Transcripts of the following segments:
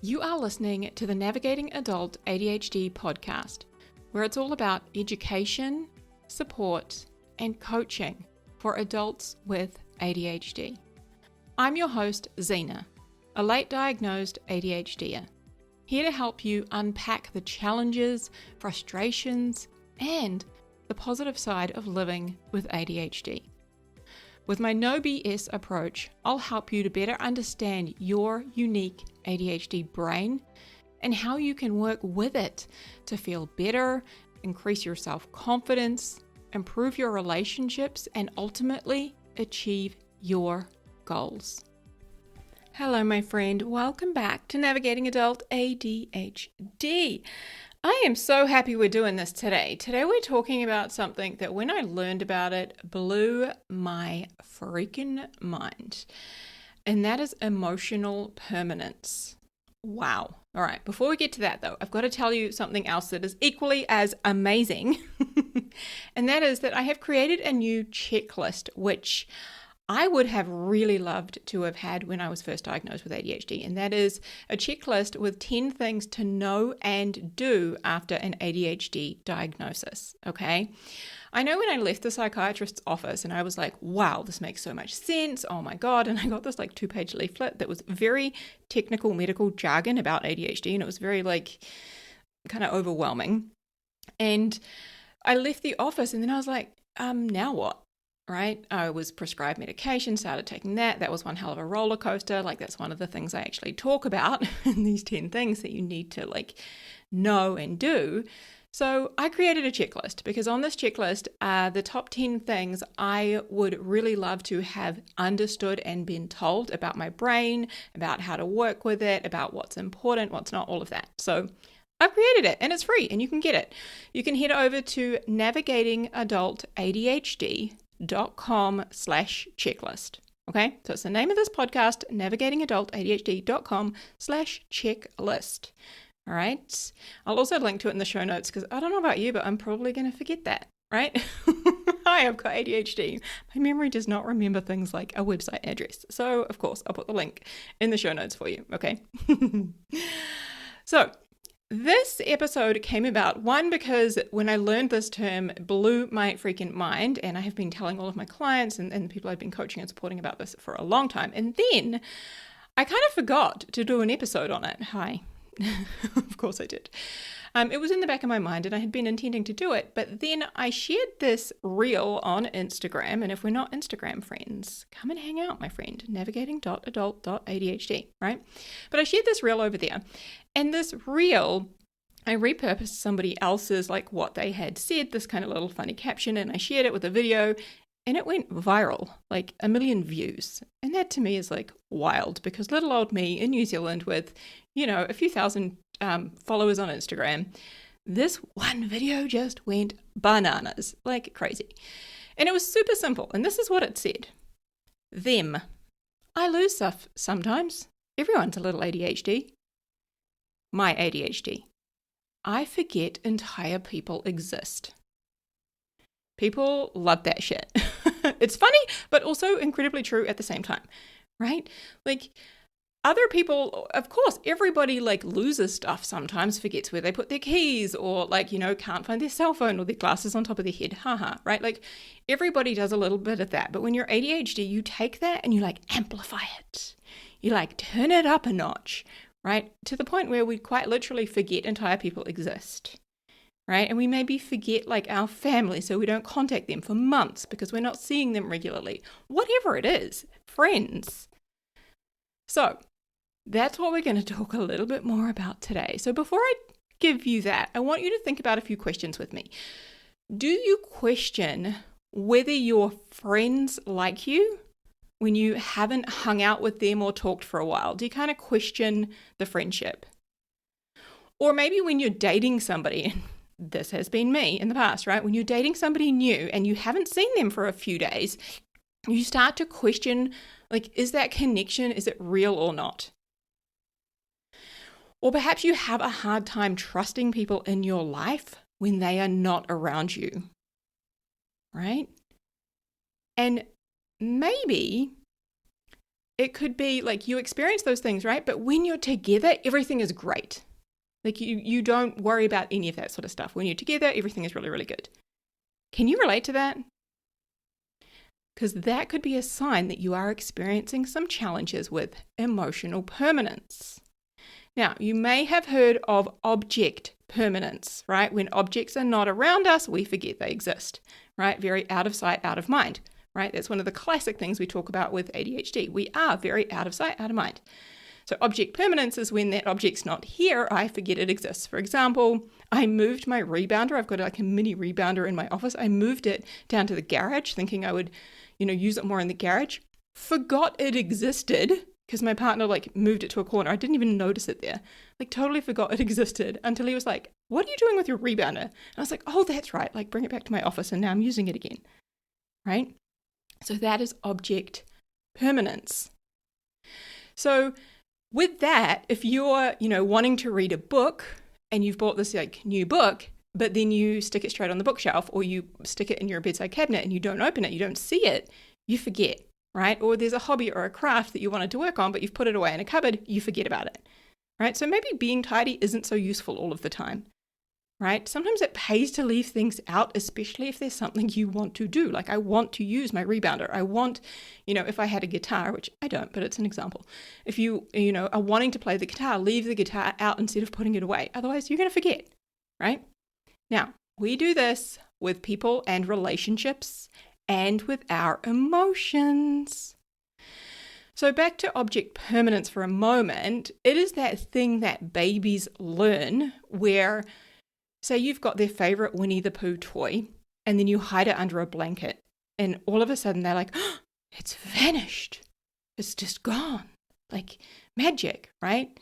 You are listening to the Navigating Adult ADHD podcast, where it's all about education, support, and coaching for adults with ADHD. I'm your host, Zena, a late diagnosed ADHDer, here to help you unpack the challenges, frustrations, and the positive side of living with ADHD. With my no BS approach, I'll help you to better understand your unique ADHD brain and how you can work with it to feel better, increase your self-confidence, improve your relationships, and ultimately achieve your goals. Hello, my friend. Welcome back to Navigating Adult ADHD. I am so happy we're doing this today. Today we're talking about something that when I learned about it blew my freaking mind. And that is emotional permanence. Wow. All right. Before we get to that though, I've got to tell you something else that is equally as amazing. And that is that I have created a new checklist, which I would have really loved to have had when I was first diagnosed with ADHD, and that is a checklist with 10 things to know and do after an ADHD diagnosis, okay? I know when I left the psychiatrist's office and I was like, wow, this makes so much sense, oh my God, and I got this like 2-page leaflet that was very technical medical jargon about ADHD, and it was very like kind of overwhelming. And I left the office and then I was like, now what? Right? I was prescribed medication, started taking that. That was one hell of a roller coaster. Like that's one of the things I actually talk about in these 10 things that you need to like know and do. So I created a checklist because on this checklist are the top 10 things I would really love to have understood and been told about my brain, about how to work with it, about what's important, what's not, all of that. So I've created it and it's free and you can get it. You can head over to navigatingadultadhd.com/checklist. Okay, so it's the name of this podcast, navigatingadultadhd.com/checklist. All right, I'll also link to it in the show notes because I don't know about you, but I'm probably going to forget that, right? Hi, I've got ADHD. My memory does not remember things like a website address. So, of course, I'll put the link in the show notes for you, okay? So, this episode came about, one, because when I learned this term, it blew my freaking mind, and I have been telling all of my clients and people I've been coaching and supporting about this for a long time. And then I kind of forgot to do an episode on it. Hi. Of course I did. It was in the back of my mind and I had been intending to do it, but then I shared this reel on Instagram, and if we're not Instagram friends, come and hang out, my friend, navigating.adult.adhd, right? But I shared this reel over there, and this reel, I repurposed somebody else's, like what they had said, this kind of little funny caption, and I shared it with a video, and it went viral, like 1 million views. And that to me is like wild, because little old me in New Zealand with, you know, a few thousand followers on Instagram, this one video just went bananas, like crazy. And it was super simple. And this is what it said. Them. I lose stuff sometimes. Everyone's a little ADHD. My ADHD. I forget entire people exist. People love that shit. It's funny, but also incredibly true at the same time, right? Like other people, of course, everybody like loses stuff sometimes, forgets where they put their keys, or like, you know, can't find their cell phone or their glasses on top of their head. Haha, right? Like everybody does a little bit of that. But when you're ADHD, you take that and you like amplify it. You like turn it up a notch, right? To the point where we quite literally forget entire people exist. Right? And we maybe forget like our family, so we don't contact them for months because we're not seeing them regularly. Whatever it is, friends. So that's what we're going to talk a little bit more about today. So before I give you that, I want you to think about a few questions with me. Do you question whether your friends like you when you haven't hung out with them or talked for a while? Do you kind of question the friendship? Or maybe when you're dating somebody, this has been me in the past, right? When you're dating somebody new and you haven't seen them for a few days, you start to question, like, is that connection, is it real or not? Or perhaps you have a hard time trusting people in your life when they are not around you, right? And maybe It could be like you experience those things, right? But when you're together, everything is great. Like you don't worry about any of that sort of stuff. When you're together, everything is really, really good. Can you relate to that? Because that could be a sign that you are experiencing some challenges with emotional permanence. Now, you may have heard of object permanence, right? When objects are not around us, we forget they exist, right? Very out of sight, out of mind, right? That's one of the classic things we talk about with ADHD. We are very out of sight, out of mind. So object permanence is when that object's not here, I forget it exists. For example, I moved my rebounder. I've got like a mini rebounder in my office. I moved it down to the garage thinking I would, use it more in the garage. Forgot it existed because my partner like moved it to a corner. I didn't even notice it there. Like totally forgot it existed until he was like, "What are you doing with your rebounder?" And I was like, "Oh, that's right. Like bring it back to my office and now I'm using it again." Right? So that is object permanence. So with that, if you're, wanting to read a book and you've bought this like new book, but then you stick it straight on the bookshelf or you stick it in your bedside cabinet and you don't open it, you don't see it, you forget, right? Or there's a hobby or a craft that you wanted to work on, but you've put it away in a cupboard, you forget about it, right? So maybe being tidy isn't so useful all of the time, right? Sometimes it pays to leave things out, especially if there's something you want to do. Like I want to use my rebounder. I want, if I had a guitar, which I don't, but it's an example. If you, are wanting to play the guitar, leave the guitar out instead of putting it away. Otherwise, you're going to forget, right? Now, we do this with people and relationships and with our emotions. So back to object permanence for a moment. It is that thing that babies learn where, say you've got their favorite Winnie the Pooh toy and then you hide it under a blanket and all of a sudden they're like, "Oh, it's vanished. It's just gone." Like magic, right?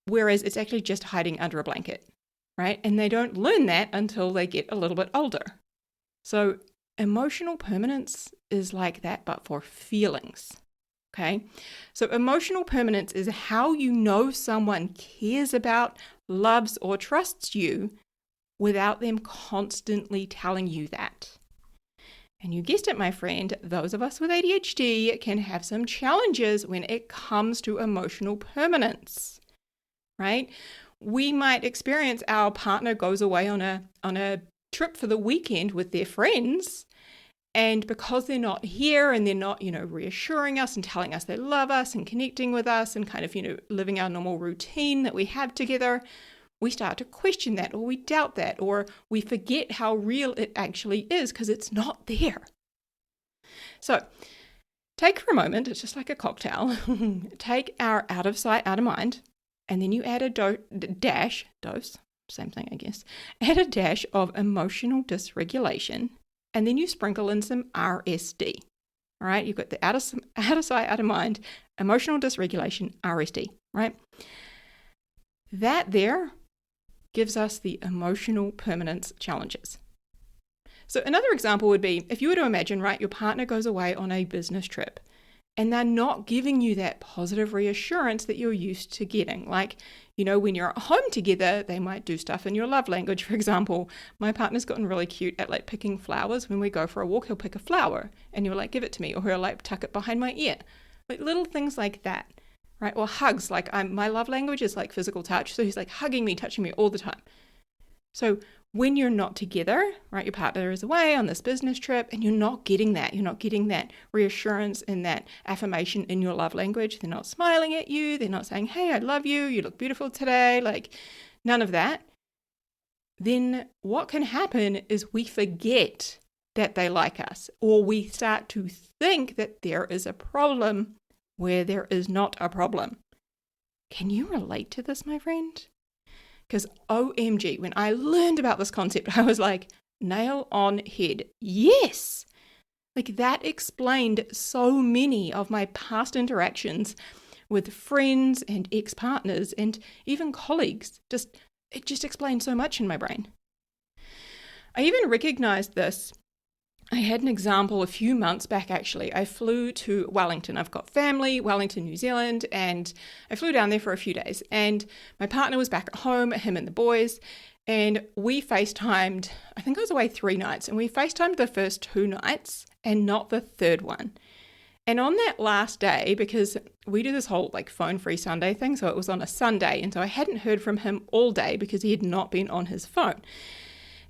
Whereas it's actually just hiding under a blanket, right? And they don't learn that until they get a little bit older. So emotional permanence is like that, but for feelings, okay? So emotional permanence is how you know someone cares about, loves, or trusts you without them constantly telling you that. And you guessed it, my friend, those of us with ADHD can have some challenges when it comes to emotional permanence, right? We might experience our partner goes away on a trip for the weekend with their friends, and because they're not here and they're not, reassuring us and telling us they love us and connecting with us and kind of, living our normal routine that we have together, we start to question that, or we doubt that, or we forget how real it actually is because it's not there. So take for a moment, it's just like a cocktail, take our out of sight, out of mind, and then you add a dash of emotional dysregulation, and then you sprinkle in some RSD. All right, you've got the out of sight, out of mind, emotional dysregulation, RSD, right? That there gives us the emotional permanence challenges. So another example would be if you were to imagine, right, your partner goes away on a business trip and they're not giving you that positive reassurance that you're used to getting. Like, when you're at home together, they might do stuff in your love language. For example, my partner's gotten really cute at like picking flowers. When we go for a walk, he'll pick a flower and you'll like give it to me, or he'll like tuck it behind my ear. Like little things like that, right? Or hugs. Like my love language is like physical touch. So he's like hugging me, touching me all the time. So when you're not together, right, your partner is away on this business trip and you're not getting that reassurance and that affirmation in your love language. They're not smiling at you. They're not saying, "Hey, I love you. You look beautiful today." Like none of that. Then what can happen is we forget that they like us, or we start to think that there is a problem where there is not a problem. Can you relate to this, my friend? Because OMG, when I learned about this concept, I was like, nail on head. Yes. Like that explained so many of my past interactions with friends and ex-partners and even colleagues. It just explained so much in my brain. I even recognized this. I had an example a few months back, actually. I flew to Wellington. I've got family, Wellington, New Zealand, and I flew down there for a few days. And my partner was back at home, him and the boys, and we FaceTimed. I think I was away 3 nights, and we FaceTimed the first 2 nights and not the third one. And on that last day, because we do this whole like phone-free Sunday thing, so it was on a Sunday, and so I hadn't heard from him all day because he had not been on his phone.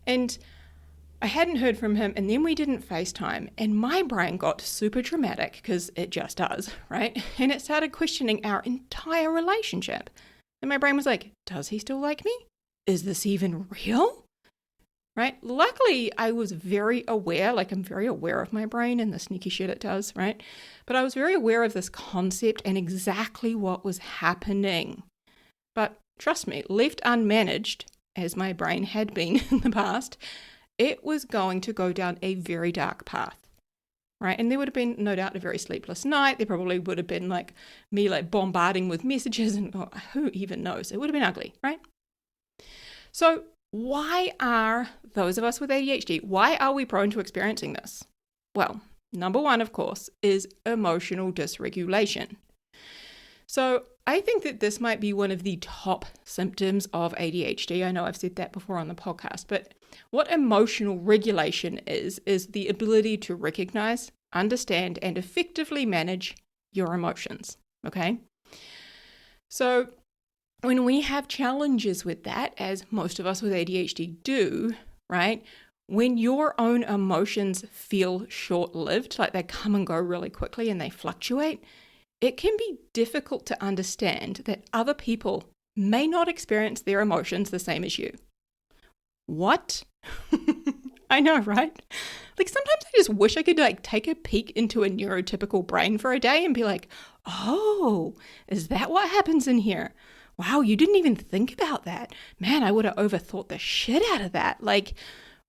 And I hadn't heard from him, and then we didn't FaceTime, and my brain got super dramatic, because it just does, right? And it started questioning our entire relationship. And my brain was like, does he still like me? Is this even real? Right? Luckily, I was very aware, like I'm very aware of my brain and the sneaky shit it does, right? But I was very aware of this concept and exactly what was happening. But trust me, left unmanaged, as my brain had been in the past, it was going to go down a very dark path, right? And there would have been, no doubt, a very sleepless night. There probably would have been like me like bombarding with messages, and who even knows? It would have been ugly, right? So why are those of us with ADHD, why are we prone to experiencing this? Well, number one, of course, is emotional dysregulation. So I think that this might be one of the top symptoms of ADHD. I know I've said that before on the podcast, but what emotional regulation is the ability to recognize, understand, and effectively manage your emotions, okay? So when we have challenges with that, as most of us with ADHD do, right? When your own emotions feel short-lived, like they come and go really quickly and they fluctuate, it can be difficult to understand that other people may not experience their emotions the same as you. What? I know, right? Like sometimes I just wish I could like take a peek into a neurotypical brain for a day and be like, oh, is that what happens in here? Wow, you didn't even think about that. Man, I would have overthought the shit out of that. Like,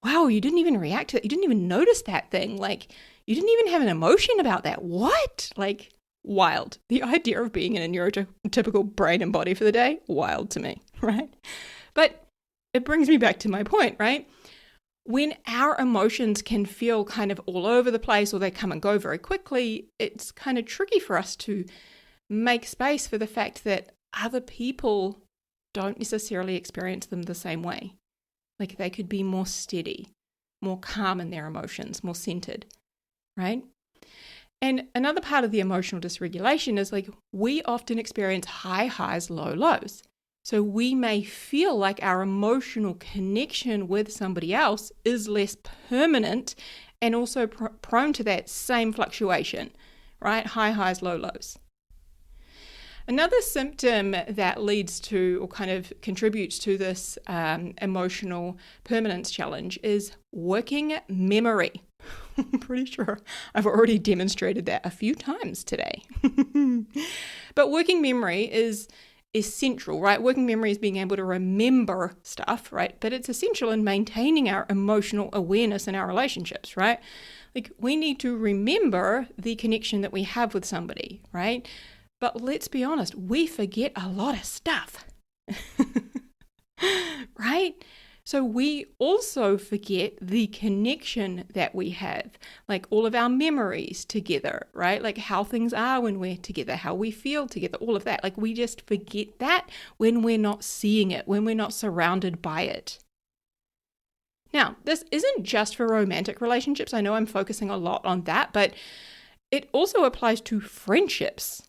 wow, you didn't even react to that. You didn't even notice that thing. Like, you didn't even have an emotion about that. What? Like, wild. The idea of being in a neurotypical brain and body for the day, wild to me, right? But it brings me back to my point, right? When our emotions can feel kind of all over the place or they come and go very quickly, it's kind of tricky for us to make space for the fact that other people don't necessarily experience them the same way. Like they could be more steady, more calm in their emotions, more centered, right? And another part of the emotional dysregulation is like we often experience high highs, low lows. So we may feel like our emotional connection with somebody else is less permanent and also prone to that same fluctuation, right? High highs, low lows. Another symptom that leads to or kind of contributes to this emotional permanence challenge is working memory. I'm pretty sure I've already demonstrated that a few times today. But working memory is essential, right? Working memory is being able to remember stuff, right? But it's essential in maintaining our emotional awareness in our relationships, right? Like we need to remember the connection that we have with somebody, right? But let's be honest, we forget a lot of stuff, right? So we also forget the connection that we have, like all of our memories together, right? Like how things are when we're together, how we feel together, all of that. Like we just forget that when we're not seeing it, when we're not surrounded by it. Now, this isn't just for romantic relationships. I know I'm focusing a lot on that, but it also applies to friendships.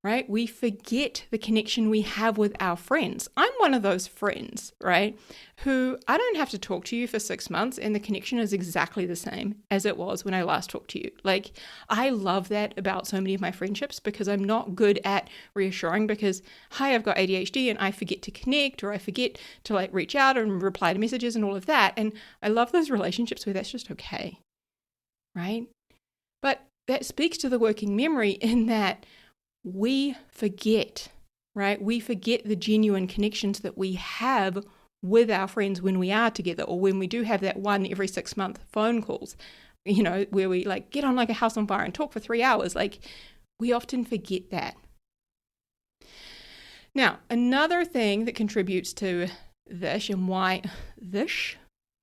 Right? We forget the connection we have with our friends. I'm one of those friends, right? Who I don't have to talk to you for 6 months and the connection is exactly the same as it was when I last talked to you. Like, I love that about so many of my friendships because I'm not good at reassuring because, hi, I've got ADHD and I forget to connect or I forget to like reach out and reply to messages and all of that. And I love those relationships where that's just okay, right? But that speaks to the working memory in that we forget, right? We forget the genuine connections that we have with our friends when we are together or when we do have that one every 6 month phone calls, you know, where we like get on like a house on fire and talk for 3 hours. Like we often forget that. Now, another thing that contributes to this and why this,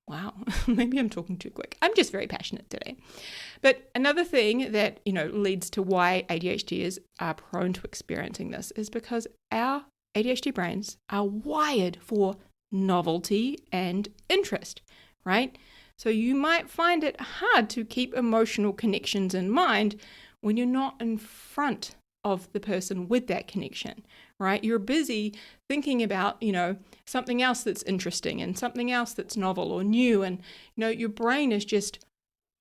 wow, maybe I'm talking too quick. I'm just very passionate today. But another thing that, you know, leads to why ADHDers are prone to experiencing this is because our ADHD brains are wired for novelty and interest, right? So you might find it hard to keep emotional connections in mind when you're not in front of the person with that connection, right? You're busy thinking about, something else that's interesting and something else that's novel or new. And, your brain is just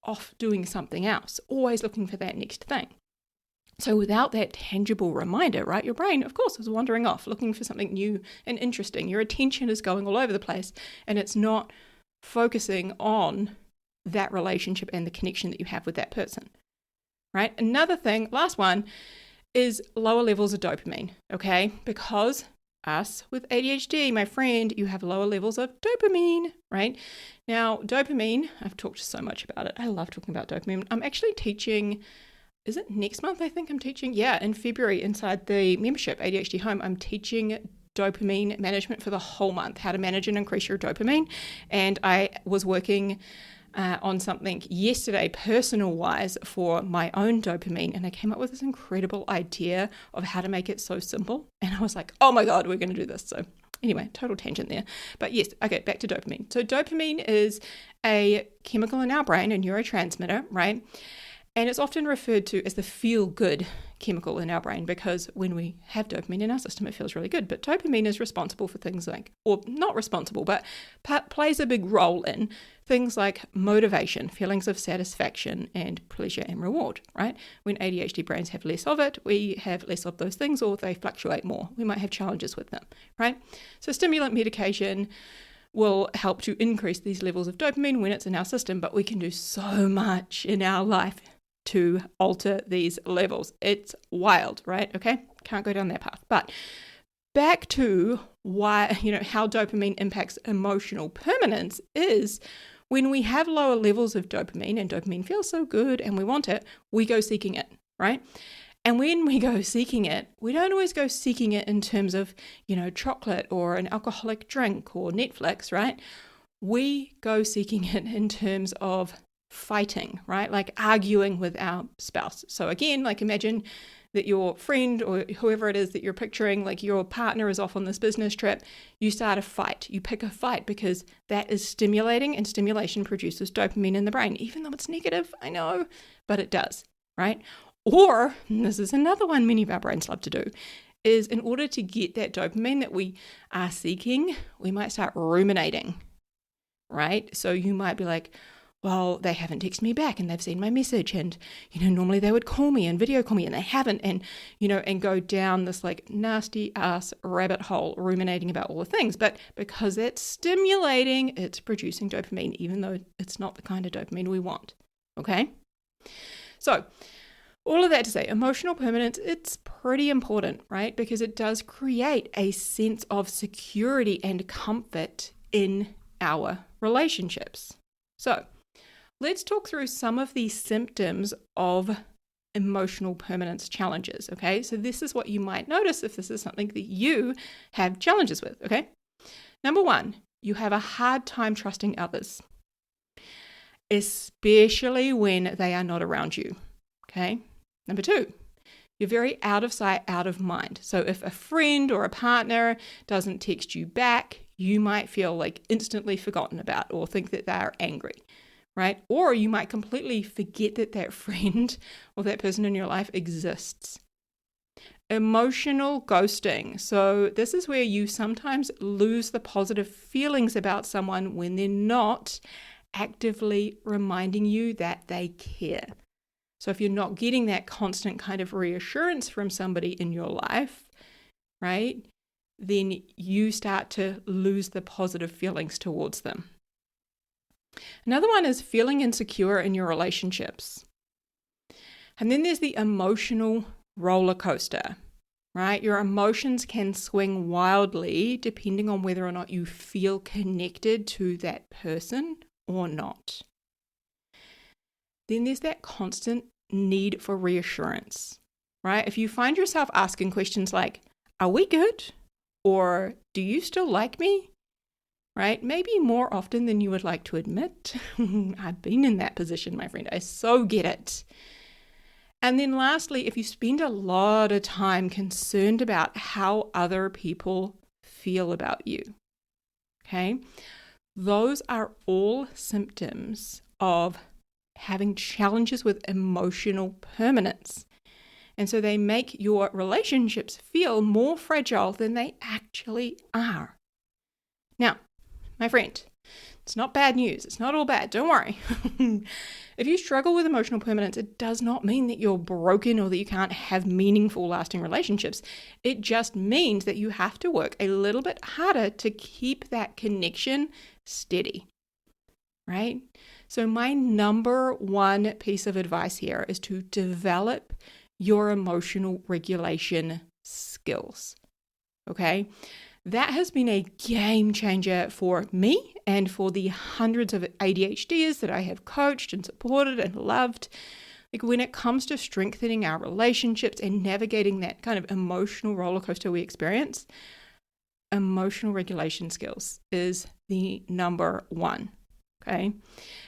off doing something else, always looking for that next thing. So without that tangible reminder, right, your brain, of course, is wandering off, looking for something new and interesting. Your attention is going all over the place, and it's not focusing on that relationship and the connection that you have with that person, right? Another thing, last one, is lower levels of dopamine, okay? Because us with ADHD, my friend, you have lower levels of dopamine, right? Now, dopamine, I've talked so much about it. I love talking about dopamine. I'm actually teaching, is it next month? I think I'm teaching, in February inside the membership, ADHD Home, I'm teaching dopamine management for the whole month, how to manage and increase your dopamine. And I was working on something yesterday, personal-wise, for my own dopamine, and I came up with this incredible idea of how to make it so simple. And I was like, oh my God, we're going to do this. So anyway, total tangent there. But yes, okay, back to dopamine. So dopamine is a chemical in our brain, a neurotransmitter, right? And it's often referred to as the feel-good chemical in our brain because when we have dopamine in our system, it feels really good. But dopamine is responsible for things like, or not responsible, but plays a big role in things like motivation, feelings of satisfaction, and pleasure and reward, right? When ADHD brains have less of it, we have less of those things, or they fluctuate more. We might have challenges with them, right? So stimulant medication will help to increase these levels of dopamine when it's in our system, but we can do so much in our life to alter these levels. It's wild, right? Okay, can't go down that path. But back to why, how dopamine impacts emotional permanence is when we have lower levels of dopamine and dopamine feels so good and we want it, we go seeking it, right? And when we go seeking it, we don't always go seeking it in terms of, chocolate or an alcoholic drink or Netflix, right? We go seeking it in terms of fighting, right? Like arguing with our spouse. So again, like imagine that your friend or whoever it is that you're picturing, like your partner is off on this business trip, you start a fight. You pick a fight because that is stimulating, and stimulation produces dopamine in the brain, even though it's negative, I know, but it does, right? Or, and this is another one many of our brains love to do, is in order to get that dopamine that we are seeking, we might start ruminating, right? So you might be like, well, they haven't texted me back and they've seen my message and, normally they would call me and video call me and they haven't, and, and go down this like nasty ass rabbit hole ruminating about all the things. But because it's stimulating, it's producing dopamine, even though it's not the kind of dopamine we want. Okay? So all of that to say, emotional permanence, it's pretty important, right? Because it does create a sense of security and comfort in our relationships. So let's talk through some of the symptoms of emotional permanence challenges, okay? So this is what you might notice if this is something that you have challenges with, okay? Number one, you have a hard time trusting others, especially when they are not around you, okay? Number two, you're very out of sight, out of mind. So if a friend or a partner doesn't text you back, you might feel like instantly forgotten about or think that they are angry. Right? Or you might completely forget that that friend or that person in your life exists. Emotional ghosting. So this is where you sometimes lose the positive feelings about someone when they're not actively reminding you that they care. So if you're not getting that constant kind of reassurance from somebody in your life, right, then you start to lose the positive feelings towards them. Another one is feeling insecure in your relationships. And then there's the emotional roller coaster, right? Your emotions can swing wildly depending on whether or not you feel connected to that person or not. Then there's that constant need for reassurance, right? If you find yourself asking questions like, are we good? Or do you still like me? Right? Maybe more often than you would like to admit. I've been in that position, my friend. I so get it. And then lastly, if you spend a lot of time concerned about how other people feel about you, okay? Those are all symptoms of having challenges with emotional permanence. And so they make your relationships feel more fragile than they actually are. Now, my friend, it's not bad news. It's not all bad. Don't worry. If you struggle with emotional permanence, it does not mean that you're broken or that you can't have meaningful, lasting relationships. It just means that you have to work a little bit harder to keep that connection steady, right? So my number one piece of advice here is to develop your emotional regulation skills, okay? That has been a game changer for me and for the hundreds of ADHDers that I have coached and supported and loved. Like when it comes to strengthening our relationships and navigating that kind of emotional roller coaster we experience, emotional regulation skills is the number one. Okay.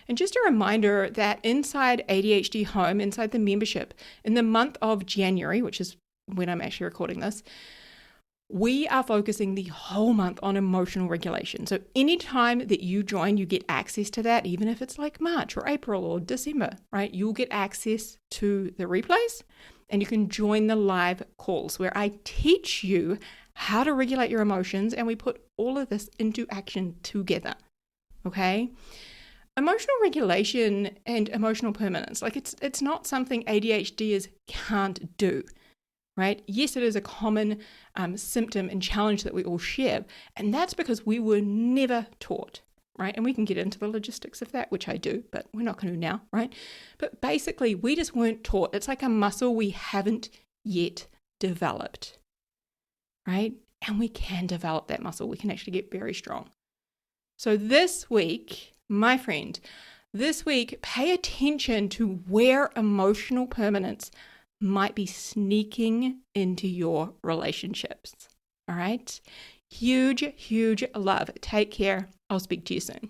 And just a reminder that inside ADHD Home, inside the membership, in the month of January, which is when I'm actually recording this, we are focusing the whole month on emotional regulation. So anytime that you join, you get access to that, even if it's like March or April or December, right? You'll get access to the replays and you can join the live calls where I teach you how to regulate your emotions and we put all of this into action together, okay? Emotional regulation and emotional permanence, like it's not something ADHDers can't do. Right? Yes, it is a common symptom and challenge that we all share. And that's because we were never taught, right? And we can get into the logistics of that, which I do, but we're not going to now, right? But basically, we just weren't taught. It's like a muscle we haven't yet developed, right? And we can develop that muscle. We can actually get very strong. So this week, my friend, pay attention to where emotional permanence might be sneaking into your relationships. All right? Huge, huge love. Take care. I'll speak to you soon.